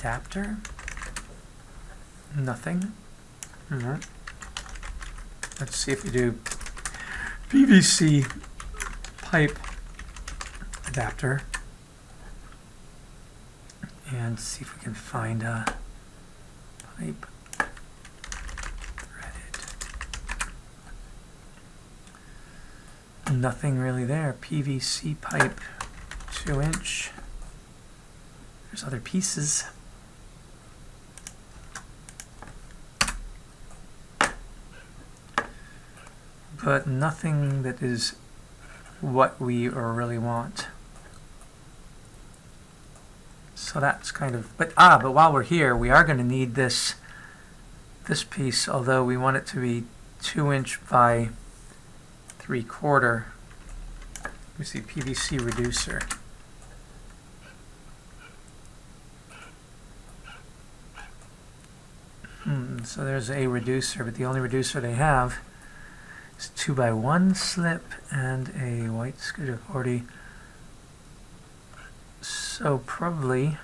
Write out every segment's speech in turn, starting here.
adapter. Nothing. Let's see if we do PVC pipe adapter and see if we can find a pipe threaded. Nothing really there. PVC pipe 2-inch. There's other pieces. But nothing that is what we really want. So that's kind of, but while we're here, we are going to need this piece, although we want it to be 2-inch by 3/4. We see PVC reducer. So there's a reducer, but the only reducer they have is 2x1 slip and a white Schedule 40. So probably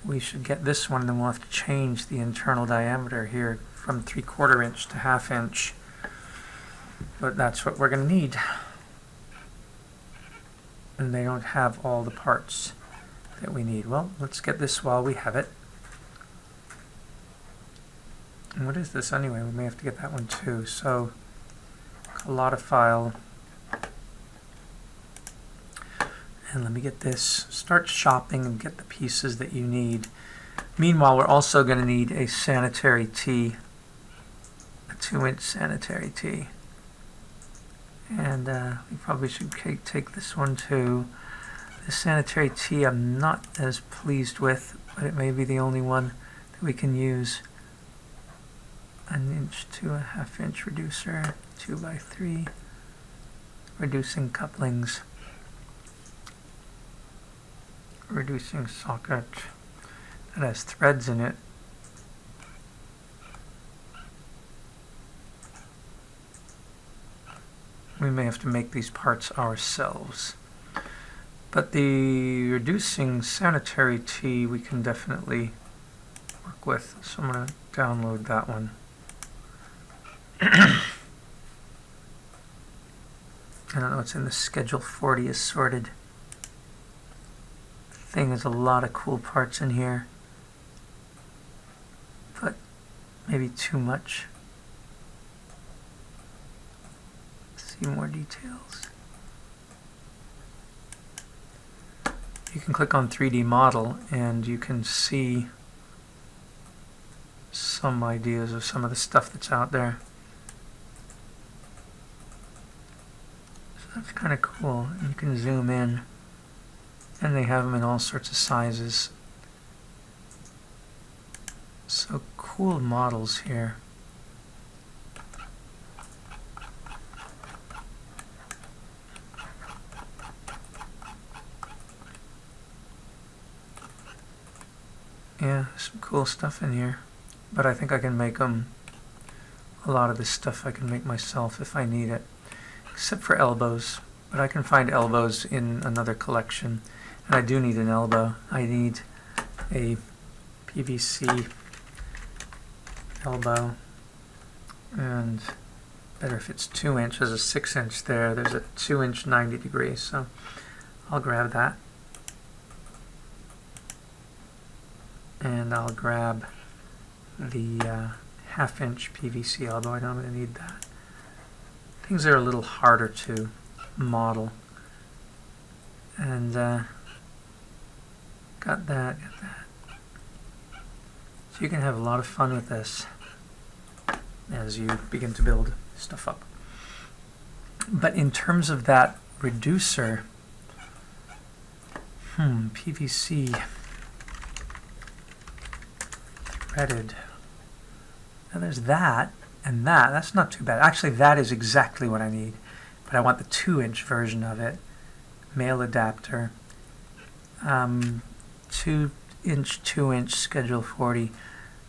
we should get this one, and then we'll have to change the internal diameter here from 3/4 inch to 1/2 inch. But that's what we're going to need. And they don't have all the parts that we need. Well, let's get this while we have it. And what is this anyway? We may have to get that one too. So, collada file. And let me get this. Start shopping and get the pieces that you need. Meanwhile, we're also going to need a sanitary tee. A 2-inch sanitary tee. And we probably should take this one too. The sanitary tee I'm not as pleased with, but it may be the only one that we can use. 1-inch to 1/2 inch reducer, 2x3, reducing couplings, reducing socket that has threads in it. We may have to make these parts ourselves. But the reducing sanitary tee we can definitely work with. So I'm going to download that one. I don't know, it's in the Schedule 40 assorted thing. There's a lot of cool parts in here, but maybe too much. See more details. You can click on 3D model and you can see some ideas of some of the stuff that's out there. That's kind of cool. You can zoom in, and they have them in all sorts of sizes. So cool models here. Yeah, some cool stuff in here. But I think I can make them, a lot of this stuff I can make myself if I need it. Except for elbows, but I can find elbows in another collection. And I do need an elbow. I need a PVC elbow, and better if it's 2-inch. There's a 6-inch there. There's a 2-inch 90 degrees, so I'll grab that. And I'll grab the 1/2 inch PVC elbow. I know I'm going to need that. Things are a little harder to model. And got that. So you can have a lot of fun with this as you begin to build stuff up. But in terms of that reducer, PVC threaded. Now there's that. And that's not too bad. Actually, that is exactly what I need. But I want the 2-inch version of it. Male adapter. 2-inch, 2-inch Schedule 40.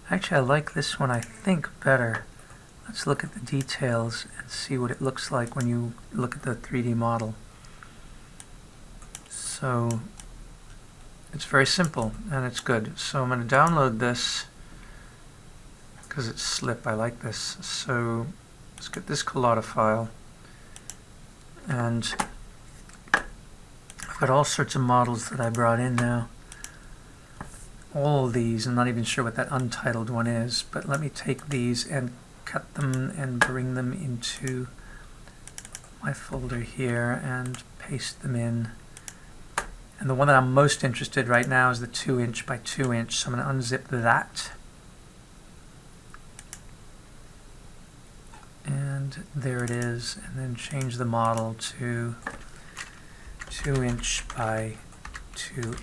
Actually, I like this one, I think, better. Let's look at the details and see what it looks like when you look at the 3D model. So, It's very simple and it's good. So I'm going to download this because it's slip. I like this. So let's get this Collada file. And I've got all sorts of models that I brought in now. All of these, I'm not even sure what that untitled one is, but let me take these and cut them and bring them into my folder here and paste them in. And the one that I'm most interested right now is the 2" by 2". So I'm going to unzip that. And there it is. And then change the model to 2" by 2"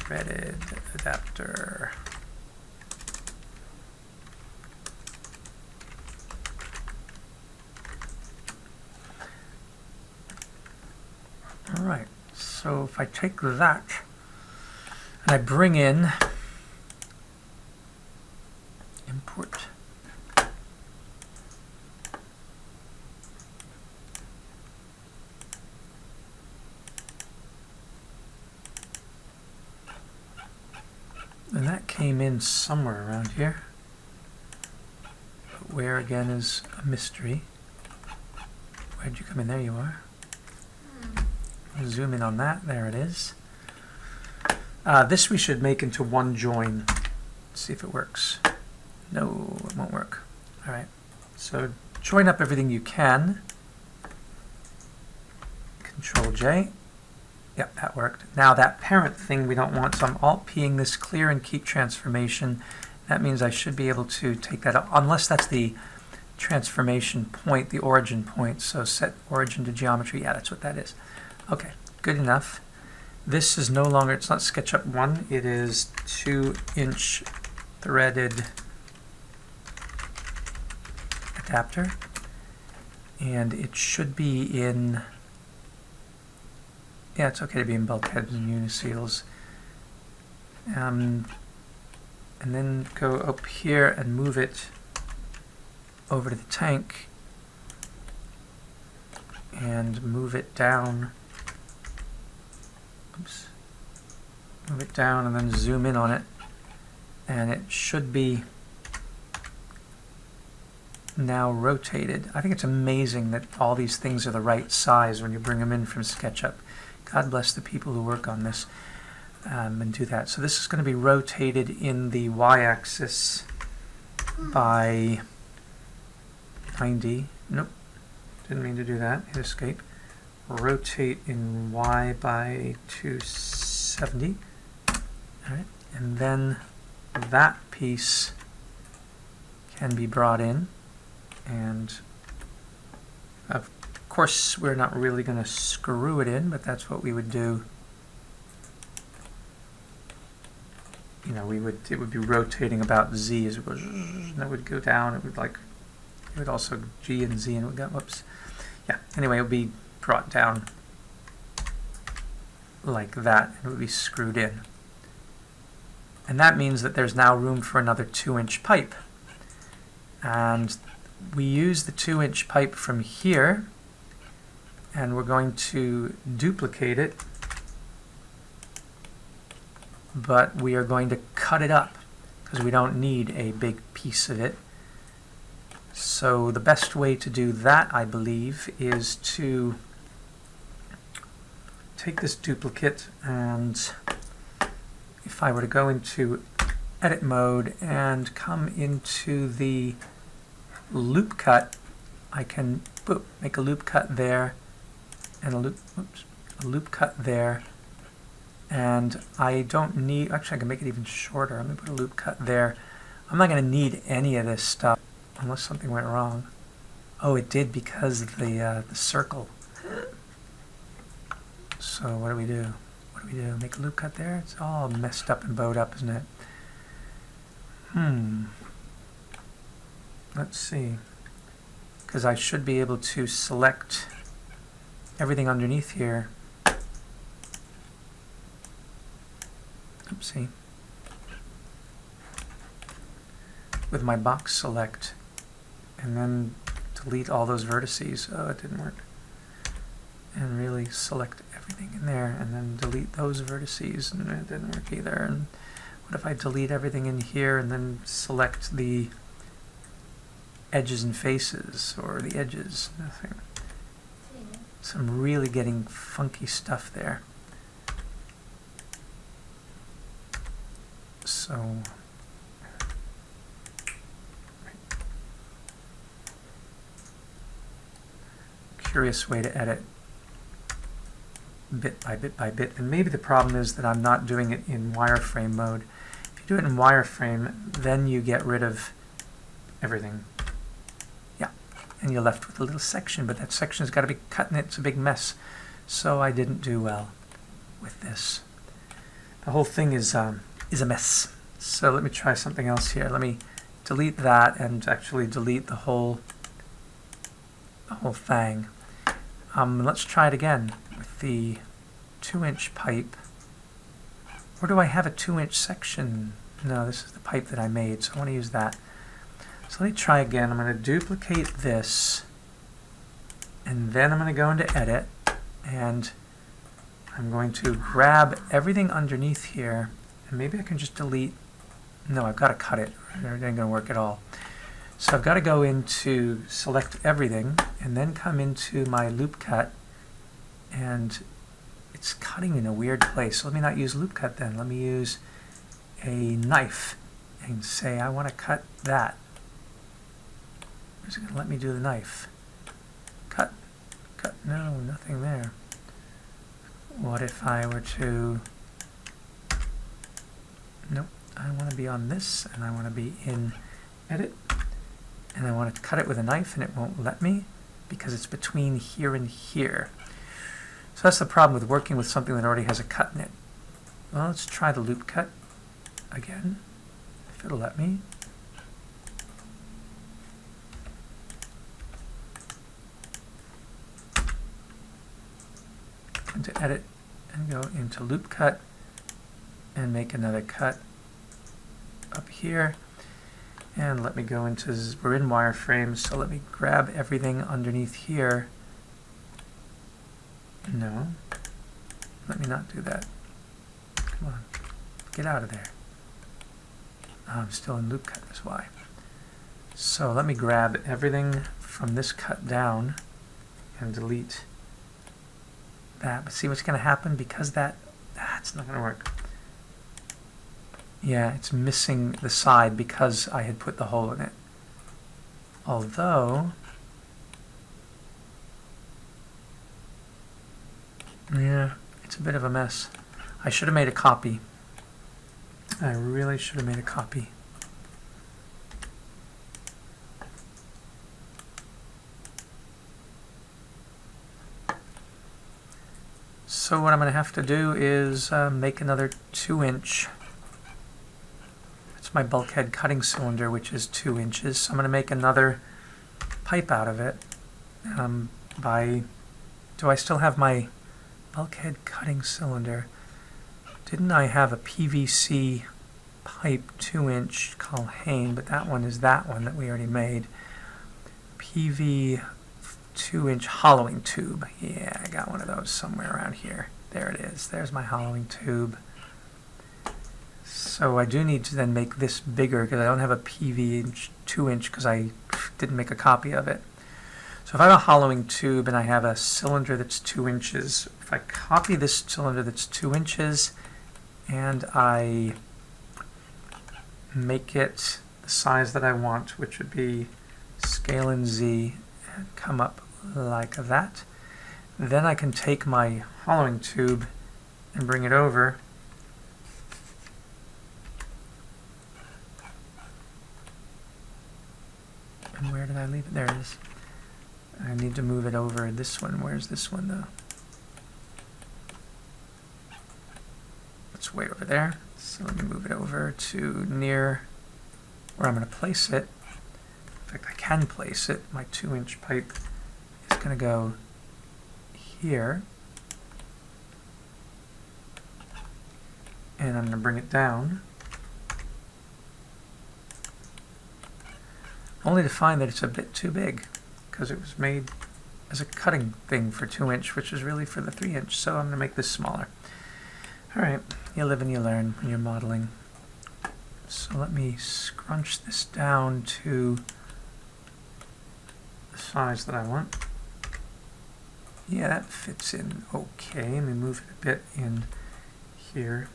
threaded adapter. All right. So if I take that and I bring in import and that came in somewhere around here, but where again is a mystery. Where'd you come in? There you are. Zoom in on that. There it is. This we should make into one join. Let's see if it works. No, it won't work. All right. So join up everything you can. Control J. Yep, that worked. Now that parent thing we don't want, so I'm Alt-Ping this clear and keep transformation. That means I should be able to take that up, unless that's the transformation point, the origin point. So set origin to geometry. Yeah, that's what that is. Okay, good enough. This is no longer, it's not SketchUp 1, it is 2" threaded adapter. And it should be in, yeah, it's okay to be in bulkheads and uniseals. And then go up here and move it over to the tank and move it down. Oops. Move it down and then zoom in on it, and it should be now rotated. I think it's amazing that all these things are the right size when you bring them in from SketchUp. God bless the people who work on this and do that. So this is going to be rotated in the y-axis by 90. Nope, didn't mean to do that. Hit escape. Rotate in Y by 270. All right, and then that piece can be brought in, and of course we're not really going to screw it in, but that's what we would do. You know, it would be rotating about Z as it goes, and it would go down. It would also G and Z, and it would go, whoops. Yeah. Anyway, it would be brought down like that, and it would be screwed in. And that means that there's now room for another 2" pipe. And we use the 2" pipe from here, and we're going to duplicate it, but we are going to cut it up because we don't need a big piece of it. So the best way to do that, I believe, is to take this duplicate, and if I were to go into edit mode and come into the loop cut, I can make a loop cut there and a loop cut there, and I don't need, actually I can make it even shorter. I'm going to put a loop cut there. I'm not going to need any of this stuff unless something went wrong. Oh, it did because of the circle. So what do we do? What do we do? Make a loop cut there? It's all messed up and bowed up, isn't it? Let's see. Because I should be able to select everything underneath here. Oopsie. With my box select, and then delete all those vertices. Oh, it didn't work. and really select everything in there, and then delete those vertices, and it didn't work either. And what if I delete everything in here and then select the edges and faces, or the edges? Nothing. So I'm really getting funky stuff there. So curious way to edit bit by bit by bit. And maybe the problem is that I'm not doing it in wireframe mode. If you do it in wireframe, then you get rid of everything. Yeah, and you're left with a little section, but that section has got to be cut and it's a big mess. So I didn't do well with this. The whole thing is a mess. So let me try something else here. Let me delete that and actually delete the whole thing. Let's try it again with the 2-inch pipe. Or do I have a 2-inch section? No, this is the pipe that I made, so I want to use that. So let me try again. I'm going to duplicate this, and then I'm going to go into Edit, and I'm going to grab everything underneath here, and maybe I can just delete. No, I've got to cut it. It ain't going to work at all. So I've got to go into select everything and then come into my loop cut, and it's cutting in a weird place. So let me not use loop cut then. Let me use a knife and say I want to cut that. Is it going to let me do the knife? Cut. No, nothing there. What if I were to... Nope. I want to be on this, and I want to be in Edit. And I want to cut it with a knife, and it won't let me because it's between here and here. So that's the problem with working with something that already has a cut in it. Well, let's try the loop cut again, if it'll let me. Into Edit and go into loop cut and make another cut up here. And let me go into, we're in wireframe, so let me grab everything underneath here. No, let me not do that. Come on, get out of there. I'm still in loop cut, that's why. So let me grab everything from this cut down and delete that. But see what's going to happen? Because that's not going to work. Yeah, it's missing the side because I had put the hole in it. Although, yeah, it's a bit of a mess. I should have made a copy. I really should have made a copy. So what I'm going to have to do is make another 2-inch. It's my bulkhead cutting cylinder, which is 2 inches. So I'm going to make another pipe out of it. Do I still have my bulkhead cutting cylinder? Didn't I have a PVC pipe 2-inch called Hain, but that one is that one that we already made. PV 2-inch hollowing tube. Yeah, I got one of those somewhere around here. There it is. There's my hollowing tube. So I do need to then make this bigger because I don't have a PV 2-inch because I didn't make a copy of it. So if I have a hollowing tube and I have a cylinder that's 2 inches, if I copy this cylinder that's 2 inches and I make it the size that I want, which would be scale in Z, and come up like that, then I can take my hollowing tube and bring it over and where did I leave it? There it is. I need to move it over this one. Where's this one though? It's way over there. So let me move it over to near where I'm going to place it. In fact, I can place it. My 2-inch pipe is going to go here. And I'm going to bring it down. Only to find that it's a bit too big because it was made as a cutting thing for 2-inch, which is really for the 3-inch, so I'm going to make this smaller. Alright, you live and you learn when you're modeling. So let me scrunch this down to the size that I want. Yeah, that fits in okay. Let me move it a bit in here.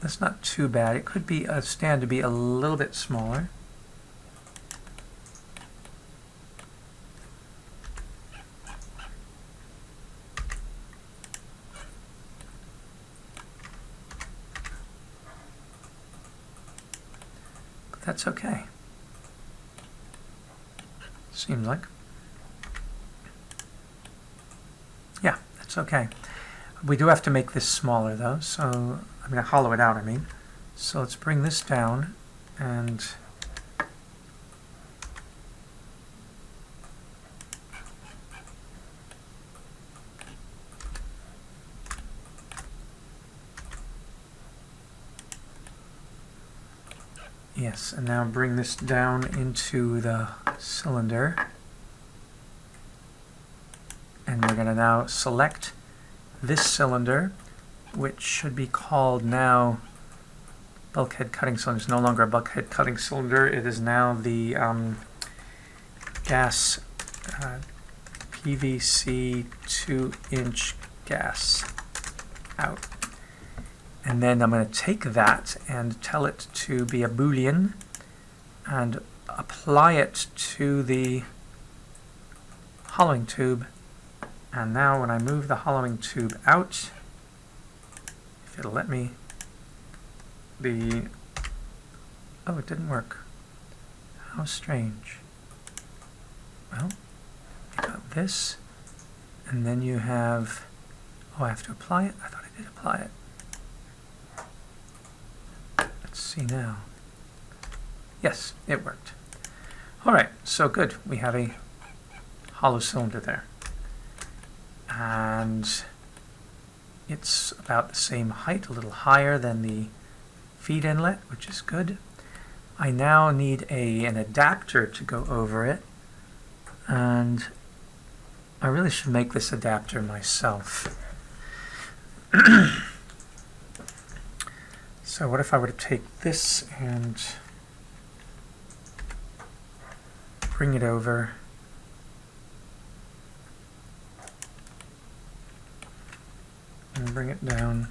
That's not too bad. It could be stand to be a little bit smaller. But that's okay. Seems like. Yeah, that's okay. We do have to make this smaller though, so I'm going to hollow it out, I mean. So let's bring this down and yes, and now bring this down into the cylinder. And we're going to now select this cylinder, which should be called now bulkhead cutting cylinder. It's no longer a bulkhead cutting cylinder. It is now the gas PVC 2-inch gas out. And then I'm going to take that and tell it to be a boolean and apply it to the hollowing tube. And now when I move the hollowing tube out, if it'll let me, oh, it didn't work. How strange. Well, you got this, and then you have, oh, I have to apply it? I thought I did apply it. Let's see now. Yes, it worked. All right, so good. We have a hollow cylinder there. And it's about the same height, a little higher than the feed inlet, which is good. I now need an adapter to go over it, and I really should make this adapter myself. So what if I were to take this and bring it over and bring it down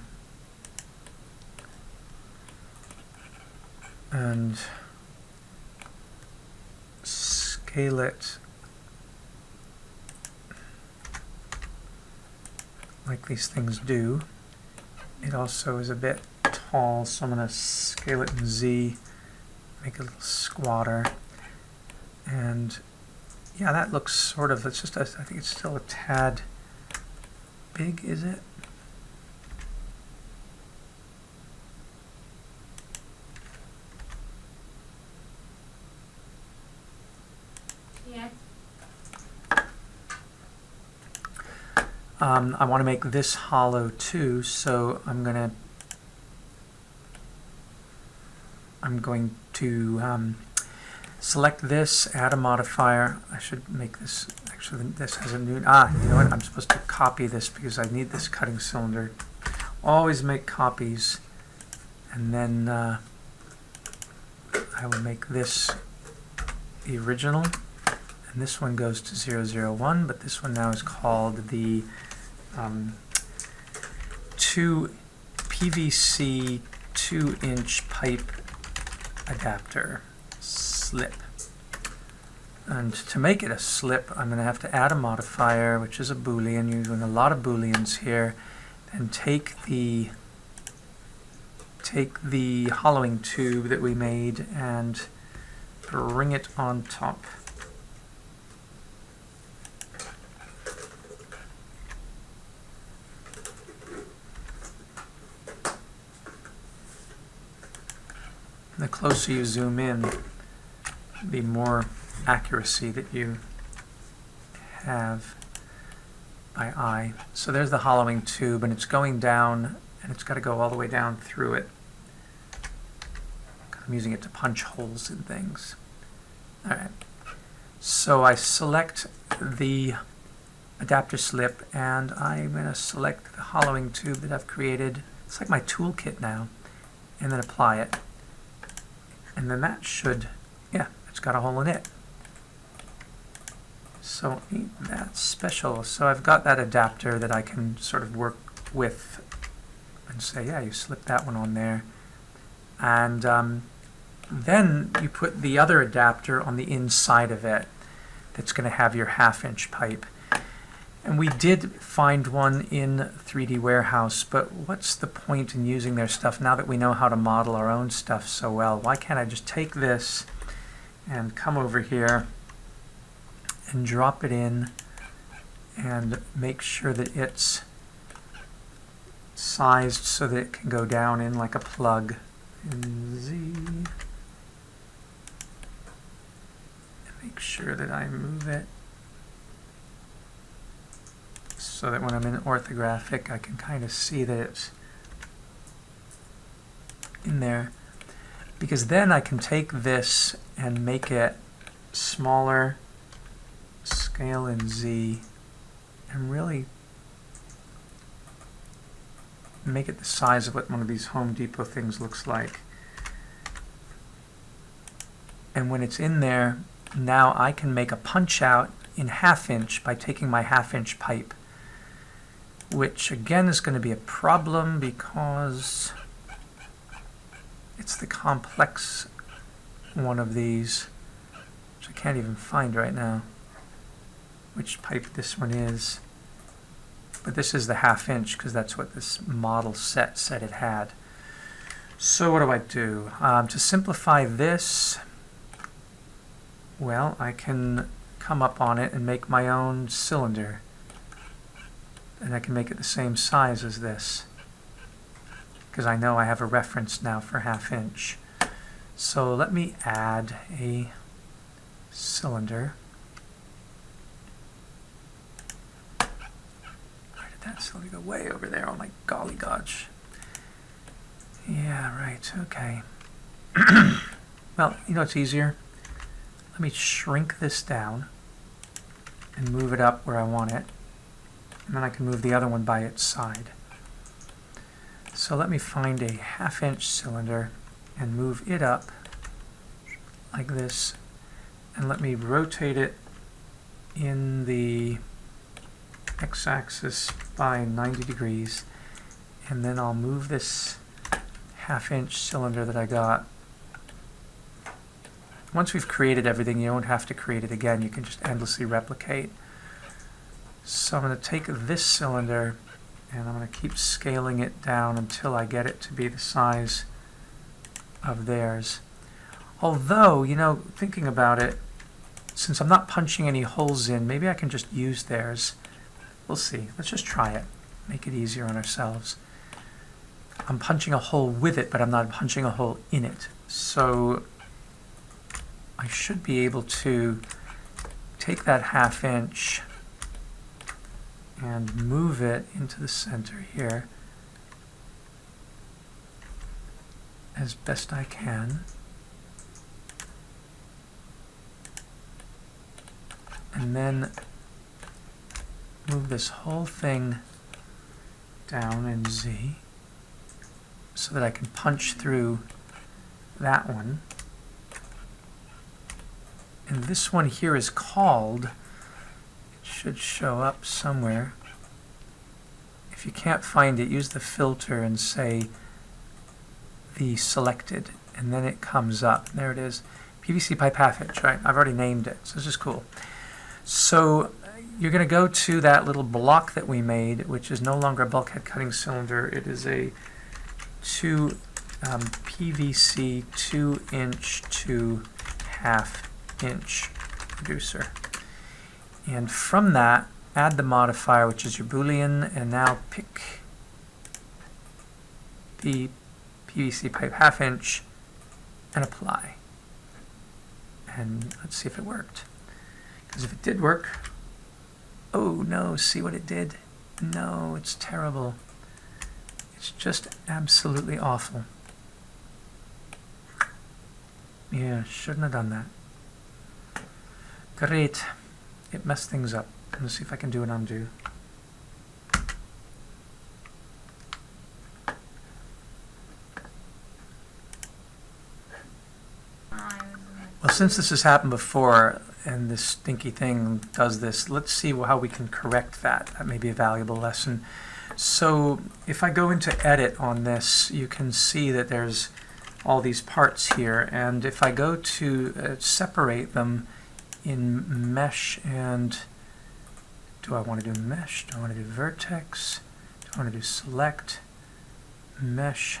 and scale it like these things do. It also is a bit tall, so I'm going to scale it in Z, make it a little squatter, and yeah, that looks sort of, it's just, I think it's still a tad big, is it? I want to make this hollow too, so I'm going to select this, add a modifier. I should make this, actually this has a new, you know what, I'm supposed to copy this because I need this cutting cylinder. Always make copies, and then I will make this the original, and this one goes to 001, but this one now is called the PVC 2-inch pipe adapter slip. And to make it a slip, I'm going to have to add a modifier, which is a boolean, using a lot of booleans here, and take the hollowing tube that we made and bring it on top. The closer you zoom in, the more accuracy that you have by eye. So there's the hollowing tube, and it's going down, and it's got to go all the way down through it. I'm using it to punch holes in things. All right. So I select the adapter slip, and I'm going to select the hollowing tube that I've created. It's like my toolkit now. And then apply it. And then that should, yeah, it's got a hole in it. So ain't that special. So I've got that adapter that I can sort of work with and say, yeah, you slip that one on there. And then you put the other adapter on the inside of it that's going to have your 1/2-inch pipe. And we did find one in 3D Warehouse, but what's the point in using their stuff now that we know how to model our own stuff so well? Why can't I just take this and come over here and drop it in and make sure that it's sized so that it can go down in like a plug in Z. And make sure that I move it so that when I'm in orthographic I can kind of see that it's in there, because then I can take this and make it smaller, scale in Z, and really make it the size of what one of these Home Depot things looks like. And when it's in there, now I can make a punch out in 1/2-inch by taking my 1/2-inch pipe, which again is going to be a problem because it's the complex one of these, which I can't even find right now which pipe this one is. But this is the 1/2-inch because that's what this model set said it had. So what do? To simplify this, well, I can come up on it and make my own cylinder. And I can make it the same size as this, because I know I have a reference now for 1/2-inch. So let me add a cylinder. Where did that cylinder go? Way over there. Oh my golly gosh. Yeah, right, okay. Well, you know what's easier? Let me shrink this down and move it up where I want it. And then I can move the other one by its side. So let me find a 1/2-inch cylinder and move it up like this. And let me rotate it in the x-axis by 90 degrees. And then I'll move this 1/2-inch cylinder that I got. Once we've created everything, you don't have to create it again. You can just endlessly replicate. So I'm going to take this cylinder and I'm going to keep scaling it down until I get it to be the size of theirs. Although, you know, thinking about it, since I'm not punching any holes in, maybe I can just use theirs. We'll see. Let's just try it. Make it easier on ourselves. I'm punching a hole with it, but I'm not punching a hole in it. So I should be able to take that 1/2-inch and move it into the center here as best I can. And then move this whole thing down in Z so that I can punch through that one. And this one here is called, it should show up somewhere. If you can't find it, use the filter and say the selected, and then it comes up. There it is. PVC Pipe 1/2-inch, right? I've already named it, so this is cool. So you're going to go to that little block that we made, which is no longer a bulkhead cutting cylinder. It is a PVC 2-inch to 1/2-inch reducer. And from that, add the modifier, which is your Boolean, and now pick the PVC pipe 1/2-inch and apply. And let's see if it worked. Because if it did work, oh no, see what it did? No, it's terrible. It's just absolutely awful. Yeah, shouldn't have done that. Great. It messed things up. Let's see if I can do an undo. Well, since this has happened before and this stinky thing does this, let's see how we can correct that. That may be a valuable lesson. So if I go into edit on this, you can see that there's all these parts here, and if I go to separate them in mesh, and do I want to do mesh? Do I want to do vertex? Do I want to do select? Mesh.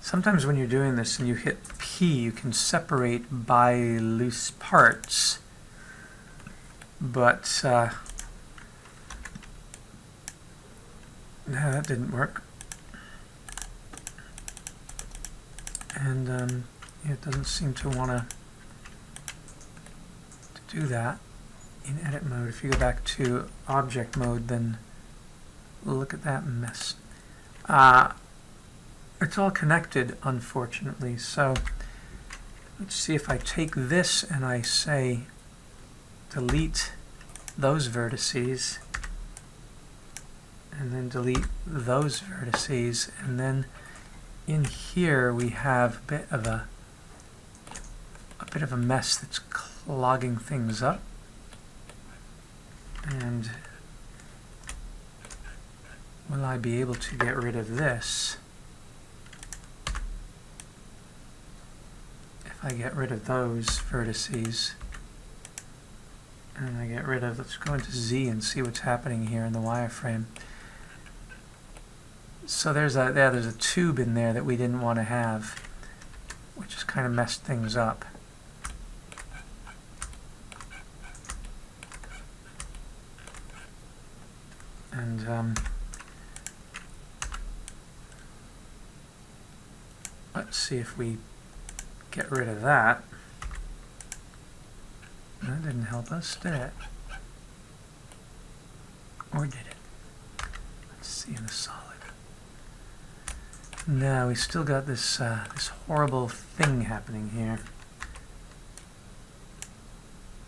Sometimes when you're doing this and you hit P, you can separate by loose parts, but no, that didn't work. And yeah, it doesn't seem to want to do that in edit mode. If you go back to object mode, then look at that mess. It's all connected, unfortunately. So let's see if I take this and I say delete those vertices, and then delete those vertices, and then in here we have a bit of a mess that's clogging things up. And will I be able to get rid of this? If I get rid of those vertices, and I get rid of, let's go into Z and see what's happening here in the wireframe. So there's a tube in there that we didn't want to have, which has kind of messed things up. And let's see if we get rid of that. That didn't help us, did it? Or did it? Let's see in the solid. No, we still got this this horrible thing happening here.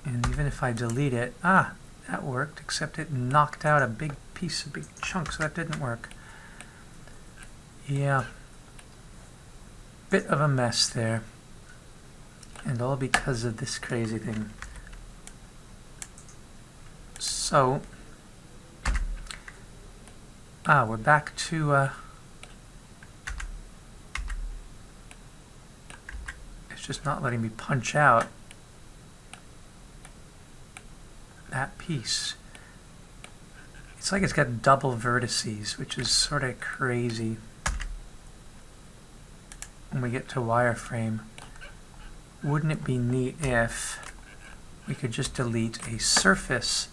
And even if I delete it, that worked, except it knocked out a big piece, a big chunk, so that didn't work. Yeah. Bit of a mess there. And all because of this crazy thing. So, we're back to, it's just not letting me punch out that piece. It's like it's got double vertices, which is sort of crazy. When we get to wireframe, wouldn't it be neat if we could just delete a surface?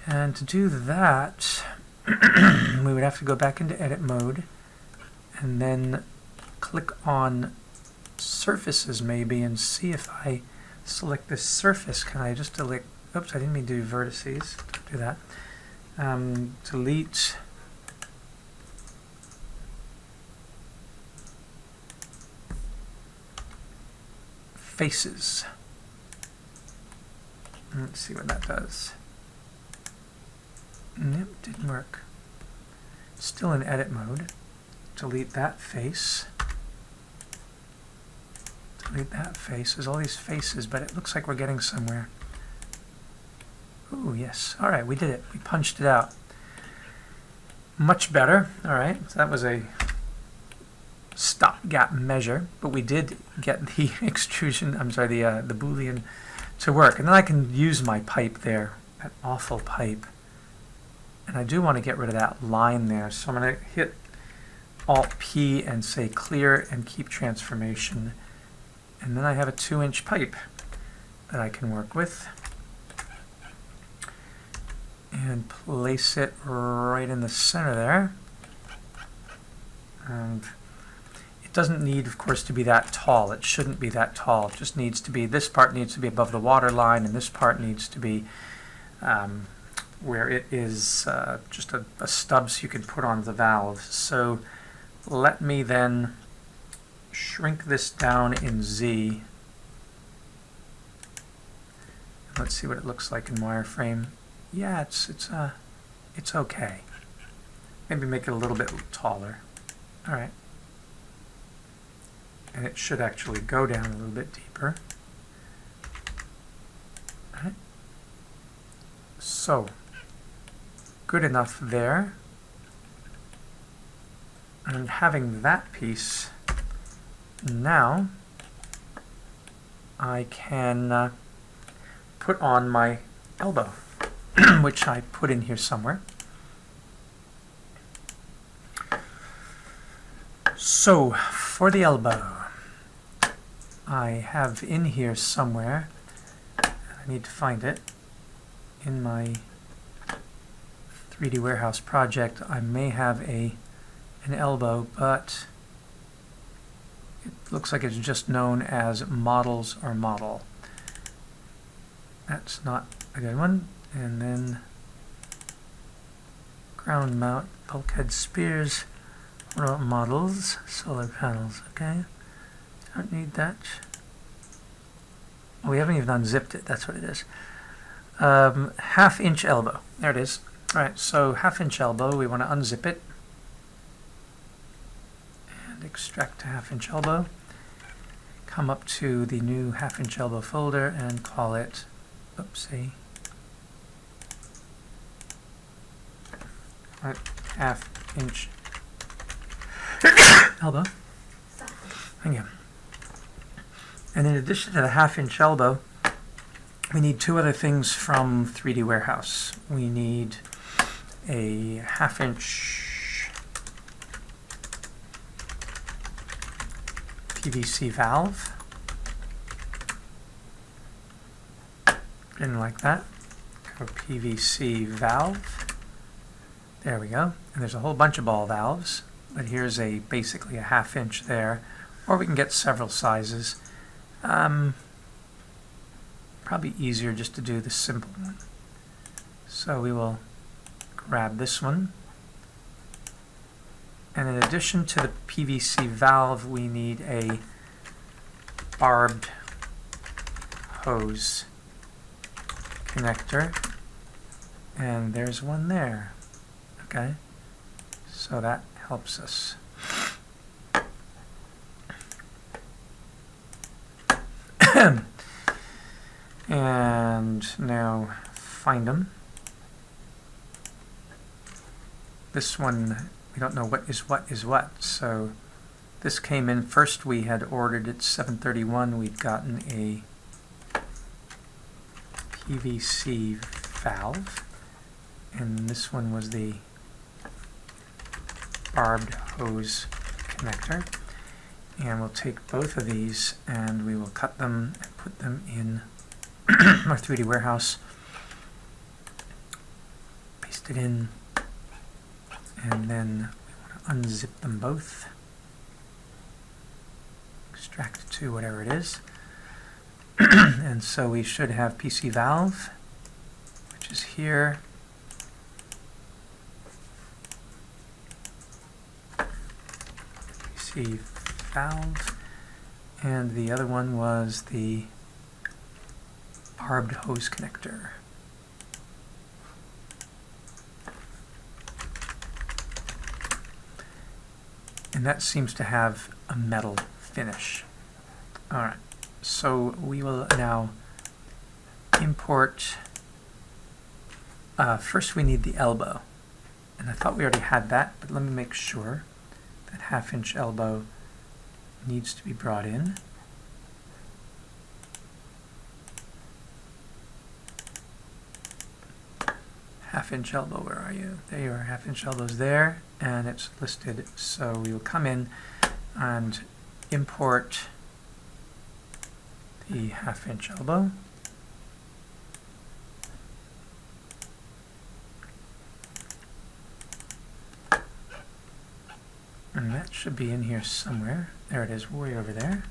And to do that, we would have to go back into edit mode and then click on surfaces maybe and see if I select this surface. Can I just delete, oops, I didn't mean to do vertices, don't do that. Delete faces. Let's see what that does. Nope, didn't work. Still in edit mode. Delete that face. Delete that face. There's all these faces, but it looks like we're getting somewhere. Ooh, yes. All right, we did it. We punched it out. Much better. All right, so that was a stopgap measure, but we did get the extrusion, I'm sorry, the Boolean to work. And then I can use my pipe there, that awful pipe. And I do want to get rid of that line there, so I'm going to hit Alt-P and say clear and keep transformation. And then I have a 2-inch pipe that I can work with. And place it right in the center there. And it doesn't need, of course, to be that tall. It shouldn't be that tall. It just needs to be, this part needs to be above the water line, and this part needs to be where it is just a stub so you can put on the valve. So let me then shrink this down in Z Let's see what it looks like in wireframe. Yeah, it's okay. Maybe make it a little bit taller. All right. And it should actually go down a little bit deeper. All right. So, good enough there. And having that piece, now I can put on my elbow, which I put in here somewhere. So, for the elbow, I have in here somewhere, I need to find it, in my 3D warehouse project, I may have an elbow, but it looks like it's just known as models or model. That's not a good one. And then ground mount, bulkhead spears, what about models, solar panels, okay. Don't need that. Oh, we haven't even unzipped it, that's what it is. 1/2 inch elbow, there it is. Alright, so 1/2 inch elbow, we want to unzip it. And extract a 1/2 inch elbow. Come up to the new 1/2 inch elbow folder and call it, oopsie. Alright, 1/2 inch elbow. Thank you. And in addition to the 1/2 inch elbow, we need two other things from 3D Warehouse. We need a 1/2 inch PVC valve. In like that. Go PVC valve. There we go. And there's a whole bunch of ball valves, but here's basically a 1/2 inch there, or we can get several sizes. Probably easier just to do the simple one. So we will grab this one. And in addition to the PVC valve, we need a barbed hose connector. And there's one there. Okay. So that helps us. And now find them. This one, we don't know what is what. So this came in first. We had ordered it 731. We'd gotten a PVC valve, and this one was the barbed hose connector. And we'll take both of these and we will cut them and put them in our 3D warehouse. Paste it in, and then we want to unzip them both. Extract it to whatever it is. And so we should have PC valve, which is here. PC valve, and the other one was the barbed hose connector. And that seems to have a metal finish. Alright, so we will now import, first we need the elbow. And I thought we already had that, but let me make sure. That 1/2 inch elbow needs to be brought in. Half inch elbow, where are you? There you are, 1/2 inch elbow's there, and it's listed. So we will come in and import the 1/2 inch elbow. And that should be in here somewhere. There it is, way over there.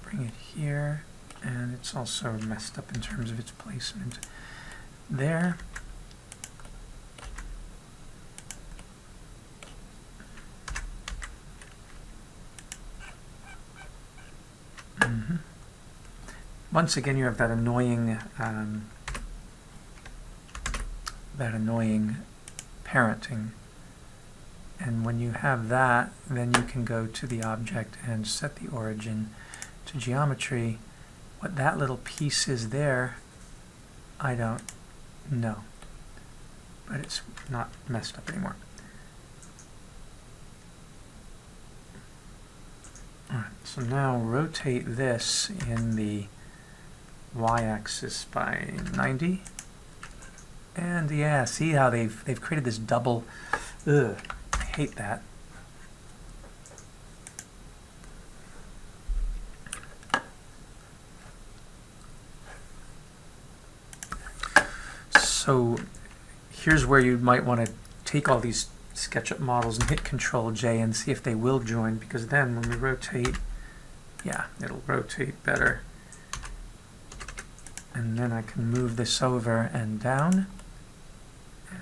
Bring it here, and it's also messed up in terms of its placement. There. once again you have that annoying parenting. And when you have that, then you can go to the object and set the origin to geometry. What that little piece is there, I don't know. But it's not messed up anymore. Alright, so now rotate this in the y-axis by 90. And yeah, see how they've created this double, ugh, I hate that. So here's where you might want to take all these SketchUp models and hit Control J and see if they will join, because then when we rotate, yeah, it'll rotate better. And then I can move this over and down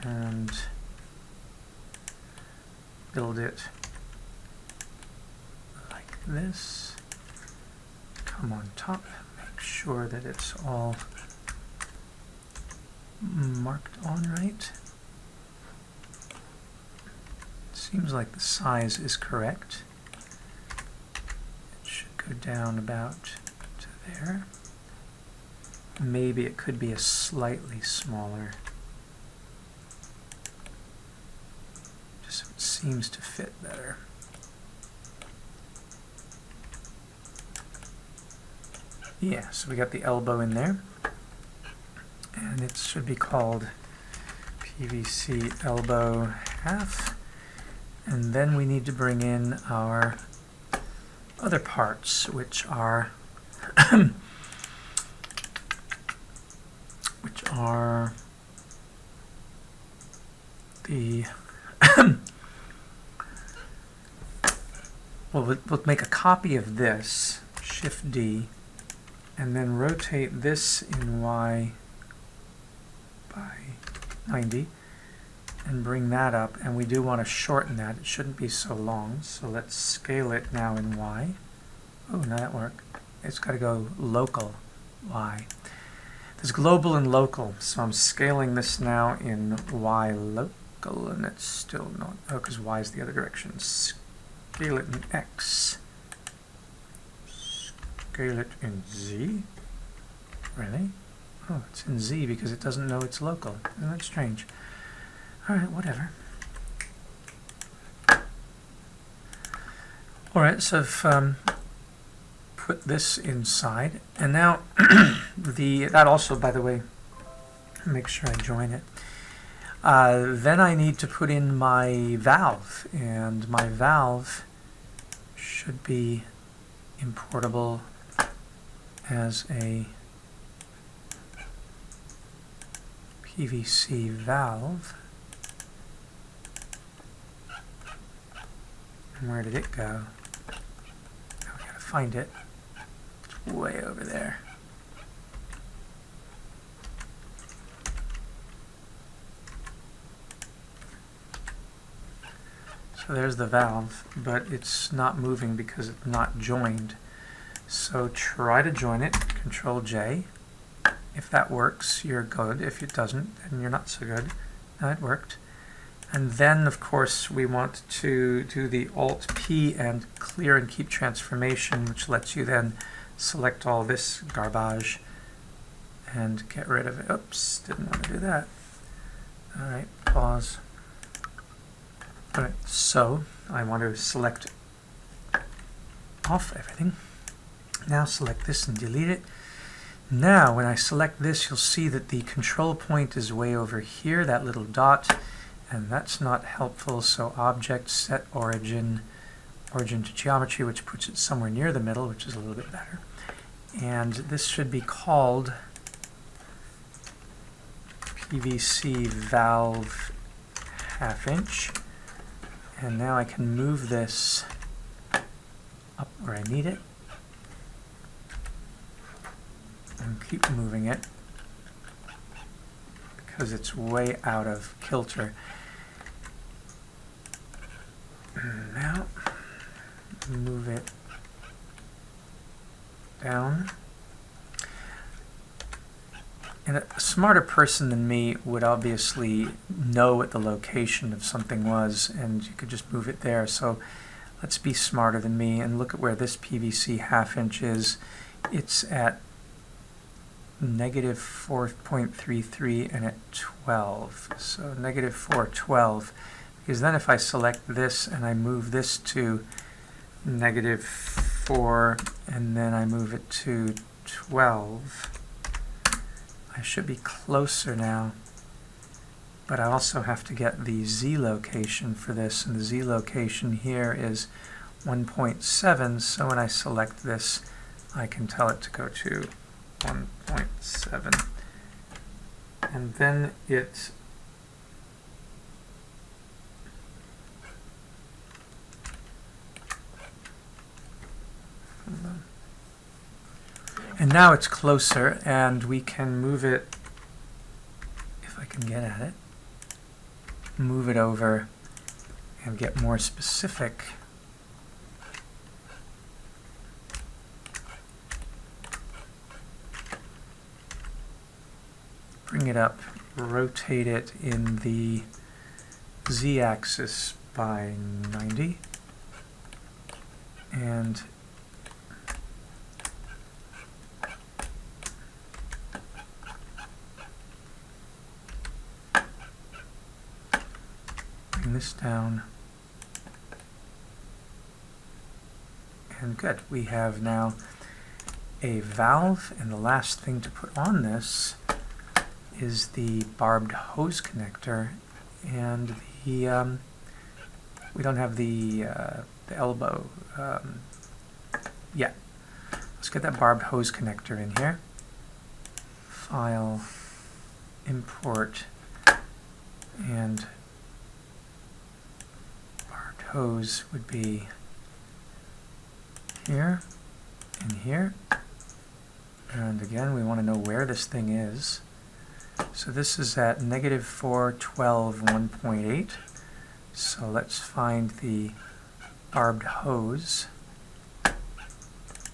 and build it like this. Come on top, make sure that it's all marked on right. Seems like the size is correct. It should go down about to there. Maybe it could be a slightly smaller. Just so it seems to fit better. Yeah, so we got the elbow in there. And it should be called PVC Elbow half. And then we need to bring in our other parts, which are the well, we'll make a copy of this, Shift D, and then rotate this in Y by 90 and bring that up, and we do want to shorten that. It shouldn't be so long, so let's scale it now in Y. Oh, now that worked. It's got to go local Y. There's global and local, so I'm scaling this now in Y local, and it's still not, oh, because Y is the other direction. Scale it in X. Scale it in Z. Really? Oh, it's in Z because it doesn't know it's local. Isn't that strange? Alright, whatever. Alright, so I've put this inside, and now that also, by the way, make sure I join it. Then I need to put in my valve, and my valve should be importable as a PVC valve. And where did it go? Now we gotta find it. It's way over there. So there's the valve, but it's not moving because it's not joined. So try to join it, Control J. If that works, you're good. If it doesn't, then you're not so good. No, it worked. And then, of course, we want to do the Alt-P and clear and keep transformation, which lets you then select all this garbage and get rid of it. Oops, didn't want to do that. All right, pause. All right, so I want to select off everything. Now select this and delete it. Now, when I select this, you'll see that the control point is way over here, that little dot, and that's not helpful. So object, set origin, origin to geometry, which puts it somewhere near the middle, which is a little bit better. And this should be called PVC Valve Halfinch. And now I can move this up where I need it. And keep moving it because it's way out of kilter. Now move it down. And a smarter person than me would obviously know what the location of something was, and you could just move it there. So let's be smarter than me and look at where this PVC half-inch is. It's at negative 4.33 and at 12. So negative 412. Because then if I select this and I move this to negative 4 and then I move it to 12, I should be closer now. But I also have to get the Z location for this, and the Z location here is 1.7, so when I select this, I can tell it to go to 1.7. And then it and now it's closer, and we can move it, if I can get at it, move it over and get more specific. Bring it up, rotate it in the Z-axis by 90, and bring this down. And good, we have now a valve, and the last thing to put on this is the barbed hose connector, and the we don't have the elbow yet. Let's get that barbed hose connector in here. File, import, and barbed hose would be here and here. And again, we want to know where this thing is. So this is at negative 412, 1.8. So let's find the barbed hose,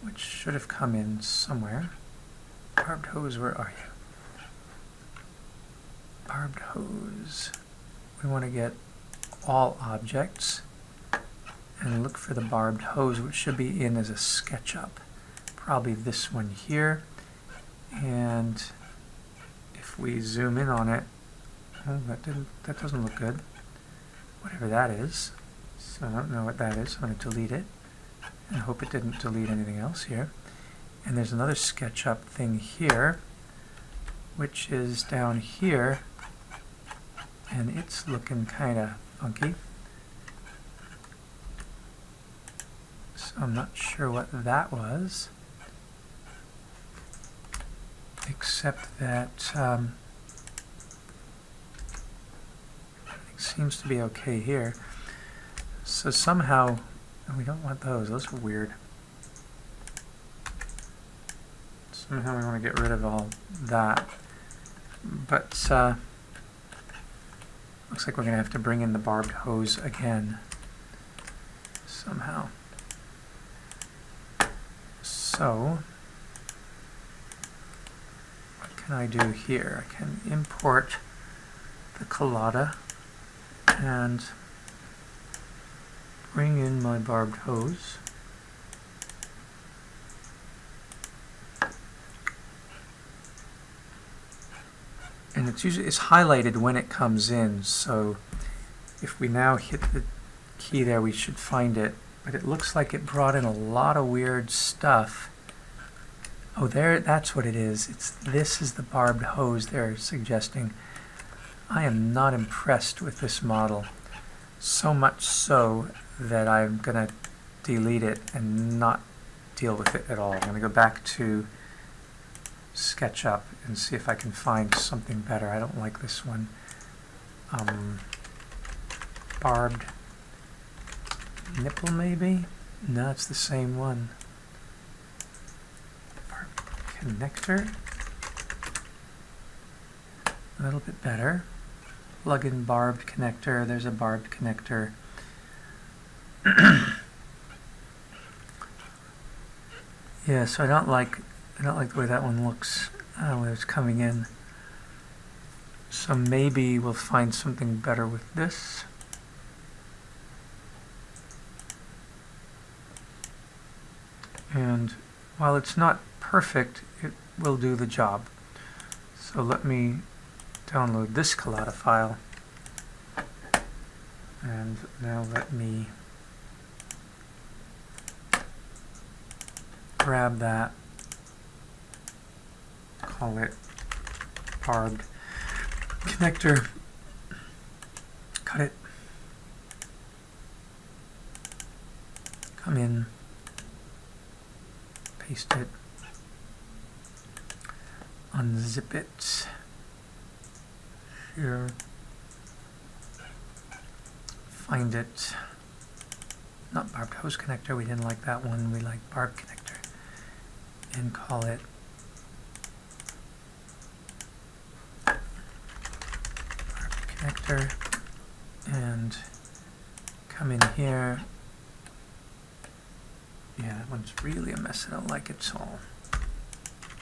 which should have come in somewhere. Barbed hose, where are you? Barbed hose. We want to get all objects and look for the barbed hose, which should be in as a SketchUp. Probably this one here. And if we zoom in on it, oh, that doesn't look good. Whatever that is. So I don't know what that is. I'm going to delete it and hope it didn't delete anything else here. And there's another SketchUp thing here, which is down here, and it's looking kind of funky. So I'm not sure what that was, except that everything seems to be okay here. So somehow, and we don't want those are weird. Somehow we want to get rid of all that. But looks like we're going to have to bring in the barbed hose again somehow. So what can I do here? I can import the colada and bring in my barbed hose. And it's highlighted when it comes in, so if we now hit the key there, we should find it. But it looks like it brought in a lot of weird stuff. Oh, there, that's what it is. This is the barbed hose they're suggesting. I am not impressed with this model. So much so that I'm going to delete it and not deal with it at all. I'm going to go back to SketchUp and see if I can find something better. I don't like this one. Barbed nipple, maybe? No, it's the same one. Barbed connector. A little bit better. Plug in barbed connector. There's a barbed connector. Yeah, so I don't like the way that one looks when it's coming in. So maybe we'll find something better with this. And while it's not perfect, it will do the job. So let me download this collada file. And now let me grab that, call it barbed connector, cut it, come in, paste it, unzip it here, find it, not barbed hose connector, we didn't like that one, we like barbed connector, and call it barbed connector, and come in here. Yeah, that one's really a mess, I don't like it, so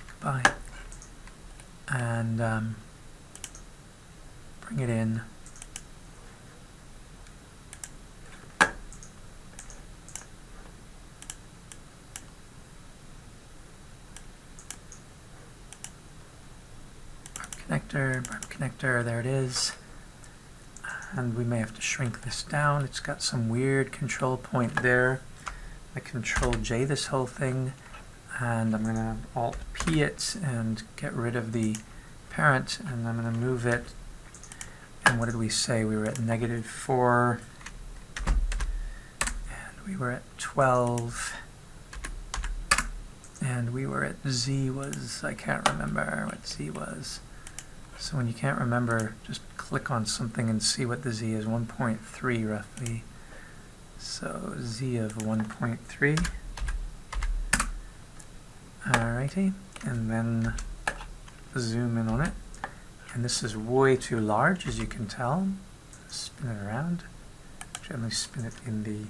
goodbye. And bring it in. Barbed connector, there it is. And we may have to shrink this down. It's got some weird control point there. I Control J this whole thing, and I'm going to Alt P it and get rid of the parent, and I'm going to move it. And what did we say? We were at -4, and we were at 12, and we were at Z was, I can't remember what Z was. So when you can't remember, just click on something and see what the Z is, 1.3 roughly. So Z of 1.3. Alrighty, and then zoom in on it. And this is way too large, as you can tell. Spin it around. Generally spin it in the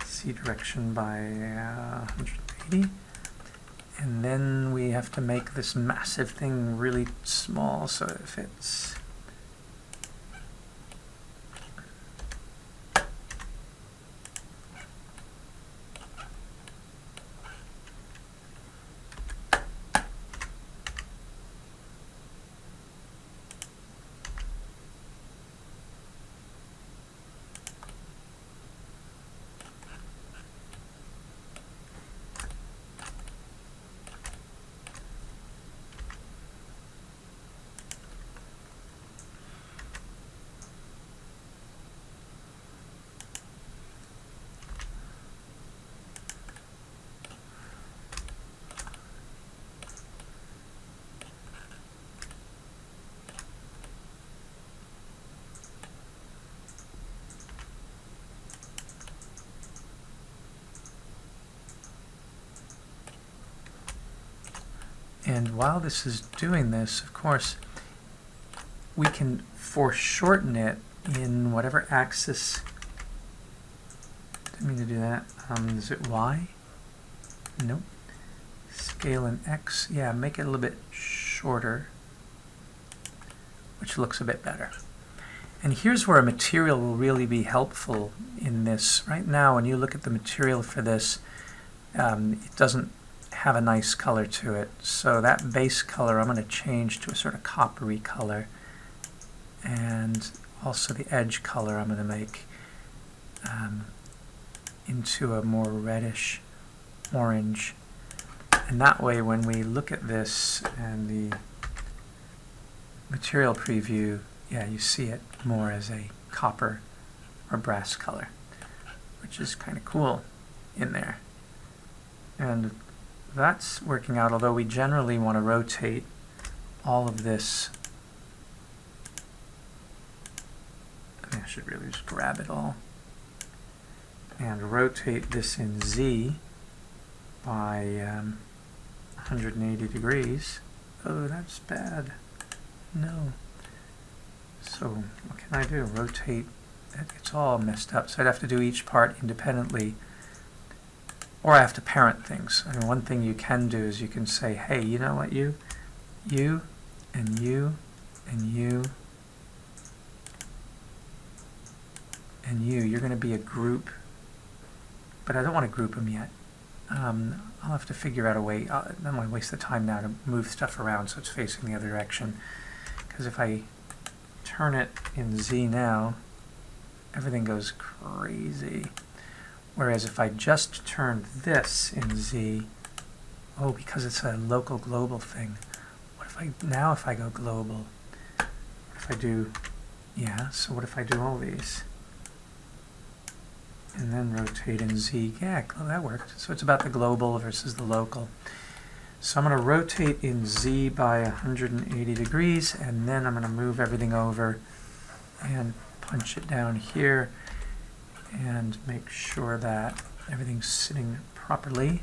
Z direction by 180. And then we have to make this massive thing really small so it fits. And while this is doing this, of course, we can foreshorten it in whatever axis. Didn't mean to do that. Is it Y? Nope. Scale in X. Yeah, make it a little bit shorter, which looks a bit better. And here's where a material will really be helpful in this. Right now, when you look at the material for this, it doesn't have a nice color to it. So that base color I'm going to change to a sort of coppery color. And also the edge color I'm going to make into a more reddish orange. And that way when we look at this and the material preview, yeah, you see it more as a copper or brass color, which is kind of cool in there. And that's working out, although we generally want to rotate all of this. I mean, I should really just grab it all and rotate this in Z by 180 degrees. Oh, that's bad. No. So what can I do? Rotate. It's all messed up. So I'd have to do each part independently. Or I have to parent things. I mean, one thing you can do is you can say, hey, you know what, you, and you, and you, and you. You're going to be a group, but I don't want to group them yet. I'll have to figure out a way. I don't want to waste the time now to move stuff around so it's facing the other direction. Because if I turn it in Z now, everything goes crazy. Whereas if I just turned this in Z, oh, because it's a local global thing. What if if I go global, what if I do, yeah, so what if I do all these? And then rotate in Z. Yeah, that worked. So it's about the global versus the local. So I'm going to rotate in Z by 180 degrees, and then I'm going to move everything over and punch it down here and make sure that everything's sitting properly.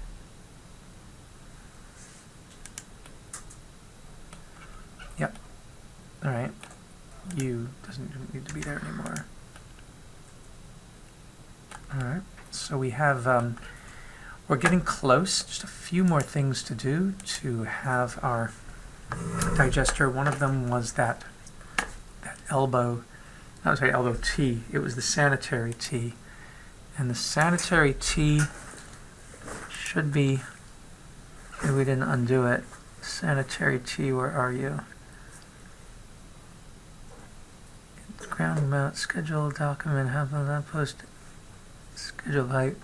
Yep. All right. U doesn't need to be there anymore. All right, so we have, we're getting close, just a few more things to do to have our digester. One of them was that elbow, elbow T. It was the sanitary Tee. And the sanitary Tee should be, maybe we didn't undo it. Sanitary Tee, where are you? Ground mount, schedule, document, have that post. Schedule height.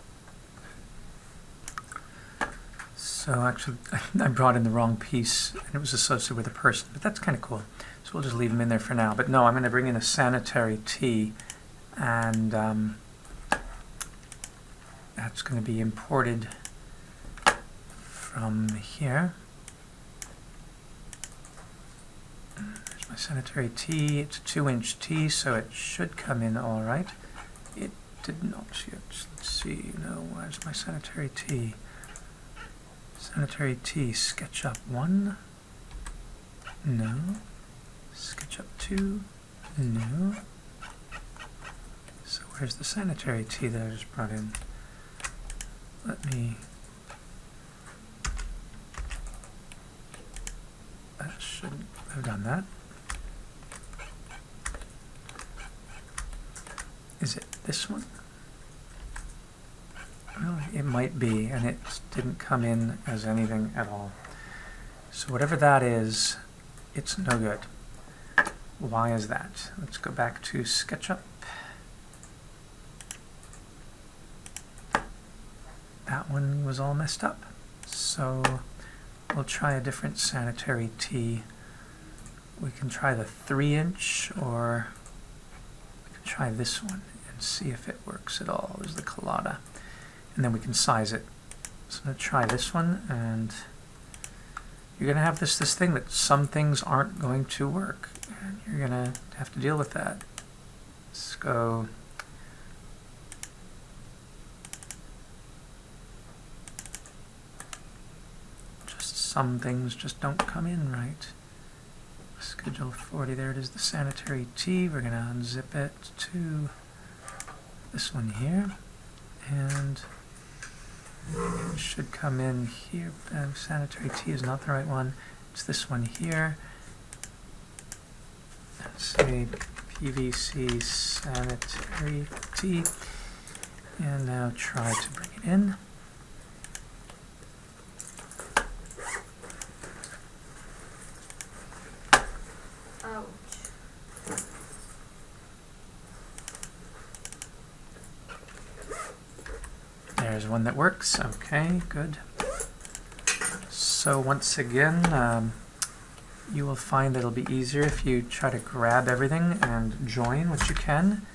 So actually, I brought in the wrong piece, and it was associated with a person, but that's kind of cool. So we'll just leave them in there for now. But no, I'm going to bring in a sanitary Tee, and that's going to be imported from here. There's my sanitary Tee. It's a 2-inch Tee, so it should come in all right. It did not yet. Let's see. No, where's my sanitary Tee? Sanitary Tee, SketchUp 1. No. SketchUp 2. No. So where's the sanitary Tee that I just brought in? Let me. That shouldn't have done that. Is it this one? Well, it might be, and it didn't come in as anything at all. So whatever that is, it's no good. Why is that? Let's go back to SketchUp. That one was all messed up. So we'll try a different sanitary Tee. We can try the 3-inch, or we can try this one and see if it works at all. There's the colada. And then we can size it. So I'm going to try this one, and you're going to have this thing that some things aren't going to work, and you're going to have to deal with that. Let's go. Just some things just don't come in right. Schedule 40, there it is, the sanitary Tee. We're going to unzip it to this one here, and it should come in here. Sanitary Tee is not the right one. It's this one here. Let's say PVC Sanitary Tee. And now try to bring it in. There's one that works. Okay, good. So once again, you will find that it'll be easier if you try to grab everything and join what you can.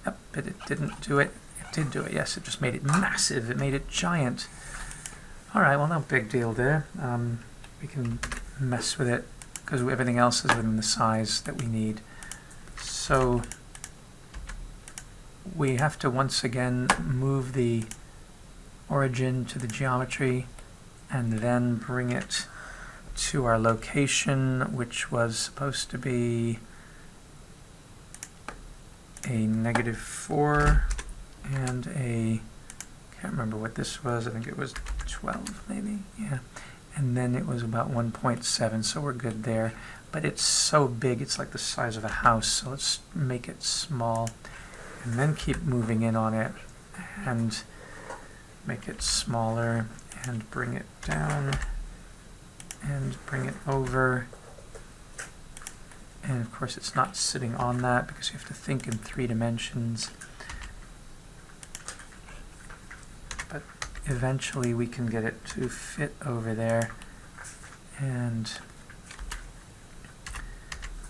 Yep, but it didn't do it. It did do it, yes. It just made it massive. It made it giant. All right, well, no big deal there. We can mess with it because everything else is within the size that we need. So we have to once again move the origin to the geometry and then bring it to our location, which was supposed to be a -4 and a, can't remember what this was, I think it was 12 maybe, yeah, and then it was about 1.7, so we're good there. but it's so big, it's like the size of a house, so let's make it small, and then keep moving in on it, and make it smaller, and bring it down, and bring it over. And of course it's not sitting on that because you have to think in 3 dimensions. But eventually we can get it to fit over there. And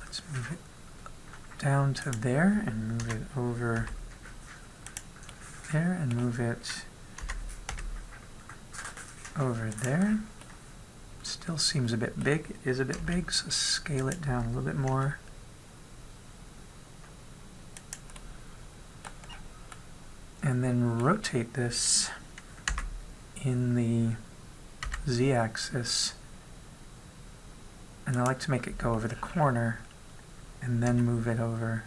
let's move it down to there and move it over there and move it over there. Still seems a bit big. It is a bit big, so scale it down a little bit more. And then rotate this in the z-axis. And I like to make it go over the corner and then move it over.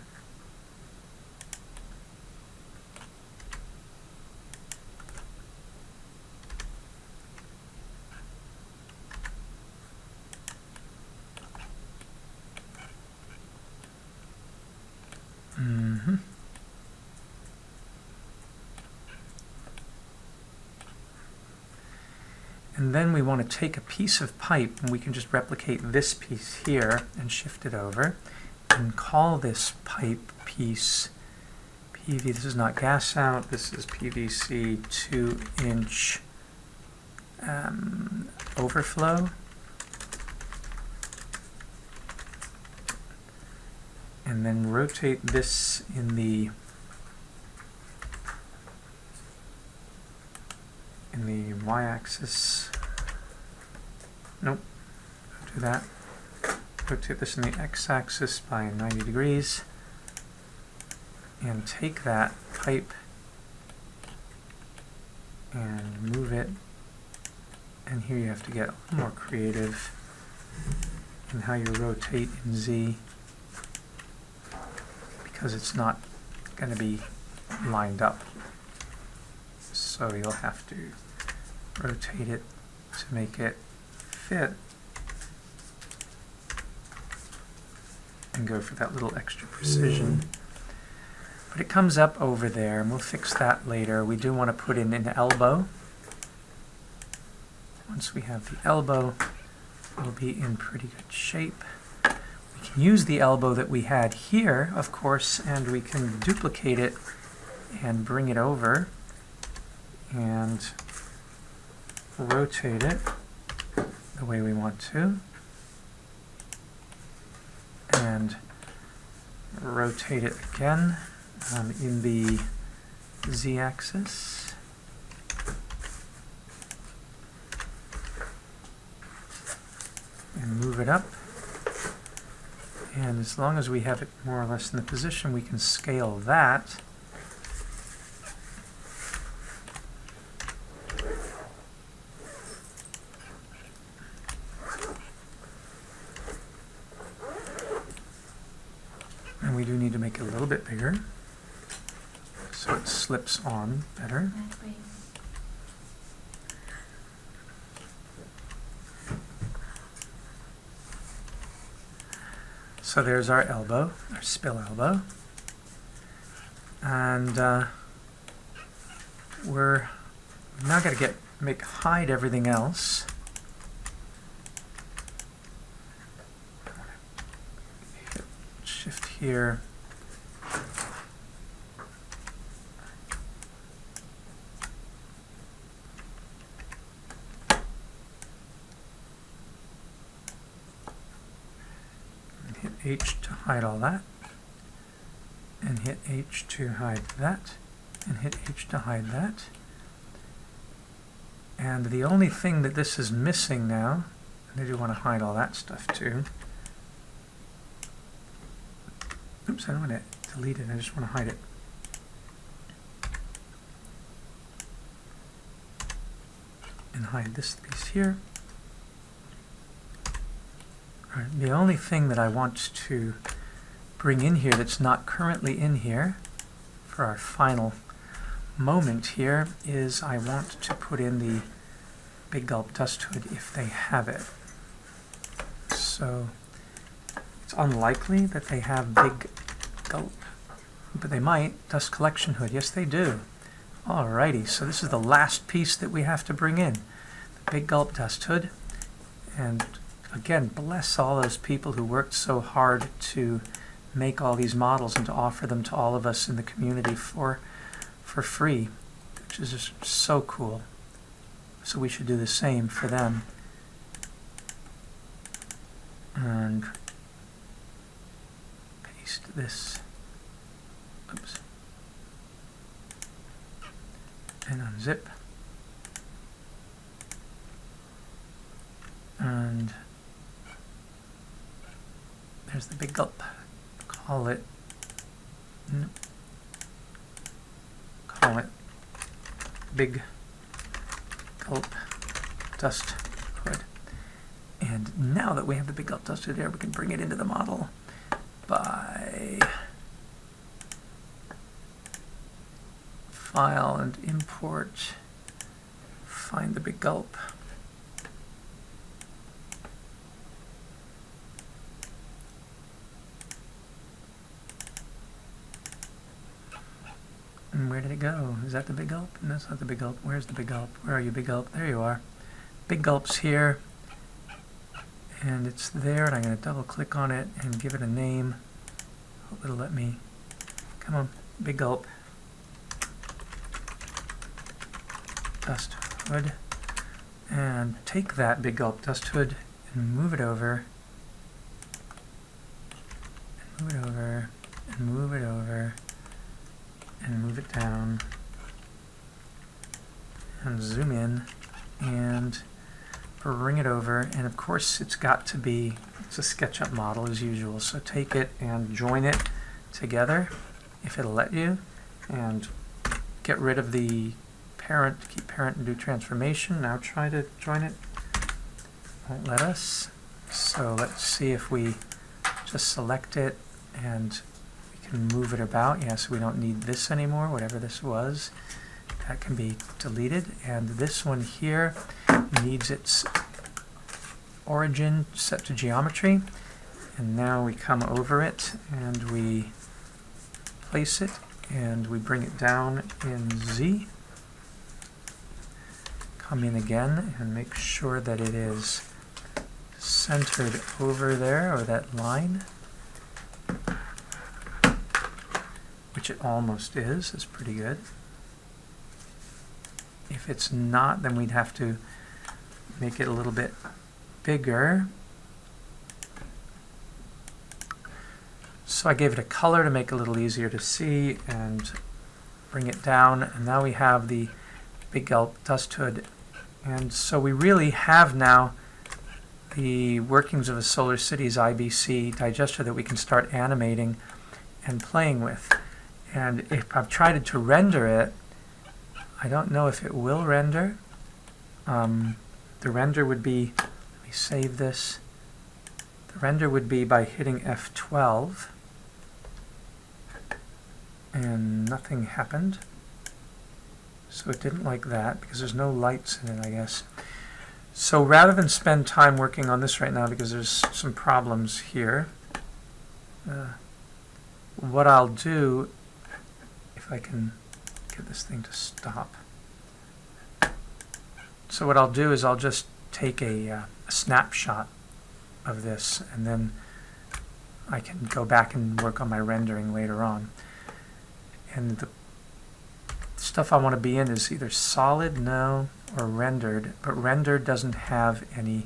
And then we want to take a piece of pipe, and we can just replicate this piece here and shift it over and call this pipe piece PV. This is not gas out, this is PVC 2-inch overflow. And then rotate this in the y-axis. Nope, don't do that. Rotate this in the x-axis by 90 degrees. And take that pipe and move it. And here you have to get a little more creative in how you rotate in Z, because it's not going to be lined up. So you'll have to rotate it to make it fit and go for that little extra precision. But it comes up over there, and we'll fix that later. We do want to put in an elbow. Once we have the elbow, we'll be in pretty good shape. We can use the elbow that we had here, of course, and we can duplicate it and bring it over and rotate it the way we want to, and rotate it again in the z-axis. And move it up. And as long as we have it more or less in the position, we can scale that. And we do need to make it a little bit bigger so it slips on better. So there's our elbow, our spill elbow. And we're now got to hide everything else. Hit shift here. Hit H to hide all that, and hit H to hide that, and hit H to hide that. And the only thing that this is missing now, and I do want to hide all that stuff too. Oops, I don't want to delete it, I just want to hide it. And hide this piece here. Right, the only thing that I want to bring in here that's not currently in here for our final moment here is I want to put in the Big Gulp dust hood if they have it. So unlikely that they have big gulp, but they might. Dust collection hood, yes they do. Alrighty, so this is the last piece that we have to bring in. The big gulp dust hood. And again, bless all those people who worked so hard to make all these models and to offer them to all of us in the community for free, which is just so cool. So we should do the same for them. And paste this. Oops. And unzip. And there's the big gulp. Call it big gulp dust hood. And now that we have the big gulp dust hood there, we can bring it into the model by File and Import, find the big gulp. And where did it go? Is that the big gulp? No, that's not the big gulp. Where's the big gulp? Where are you, big gulp? There you are. Big gulp's here. And it's there, and I'm going to double click on it and give it a name. Hope it'll let me. Come on, big gulp. Dust hood. And take that big gulp dust hood and move it over. And move it over. And move it over. And move it down. And zoom in. And bring it over, and of course it's got to be, it's a SketchUp model as usual, so take it and join it together if it'll let you, and get rid of the parent, keep parent and do transformation. Now try to join it. Won't let us. So let's see if we just select it and we can move it about. Yes, we don't need this anymore, whatever this was. That can be deleted, and this one here needs its origin set to geometry, and now we come over it and we place it and we bring it down in Z. Come in again and make sure that it is centered over there, or that line, which it almost is. It's pretty good. If it's not, then we'd have to make it a little bit bigger. So I gave it a color to make it a little easier to see and bring it down, and now we have the big gulp dust hood. And so we really have now the workings of a Solar Cities IBC digester that we can start animating and playing with. And if I've tried to render it, I don't know if it will render. The render would be, let me save this. The render would be by hitting F12, and nothing happened. So it didn't like that because there's no lights in it, I guess. So rather than spend time working on this right now because there's some problems here, what I'll do, if I can get this thing to stop. So what I'll do is I'll just take a snapshot of this, and then I can go back and work on my rendering later on. And the stuff I want to be in is either solid, no, or rendered, but rendered doesn't have any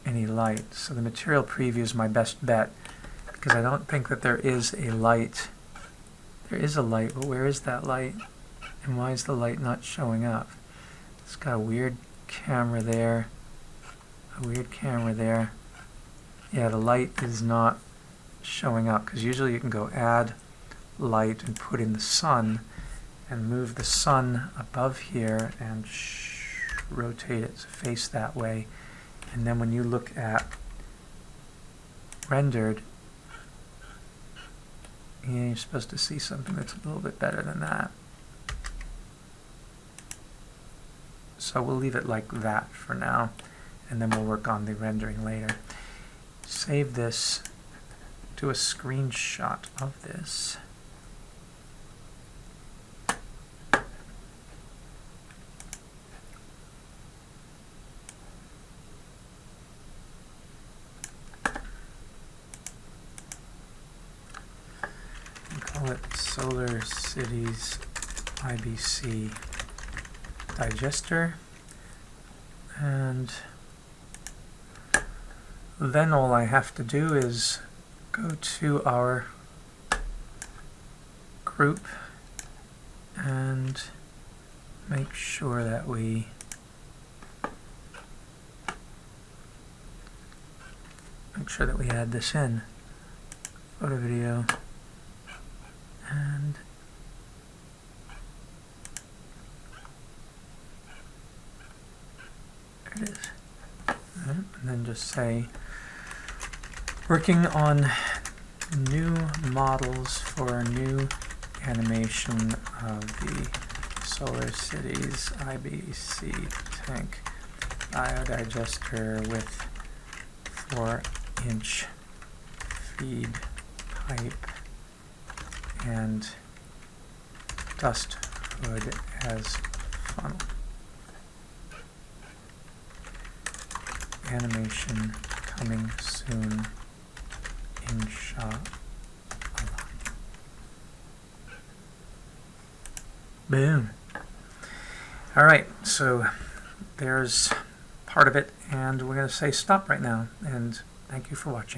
light. So the material preview is my best bet, because I don't think that there is a light. There is a light, but where is that light? And why is the light not showing up? It's got a weird camera there. A weird camera there. Yeah, the light is not showing up, because usually you can go add light and put in the sun and move the sun above here and rotate it to face that way. And then when you look at rendered, yeah, you're supposed to see something that's a little bit better than that. So we'll leave it like that for now, and then we'll work on the rendering later. save this, do a screenshot of this. Call it Solar Cities IBC digester, and then all I have to do is go to our group and make sure that we add this in. Photo video, and there it is. And then just say, working on new models for a new animation of the Solar Cities IBC tank biodigester with 4-inch feed pipe and dust hood as funnel. Animation coming soon, inshallah. Boom. All right, so there's part of it, and we're going to say stop right now, and thank you for watching.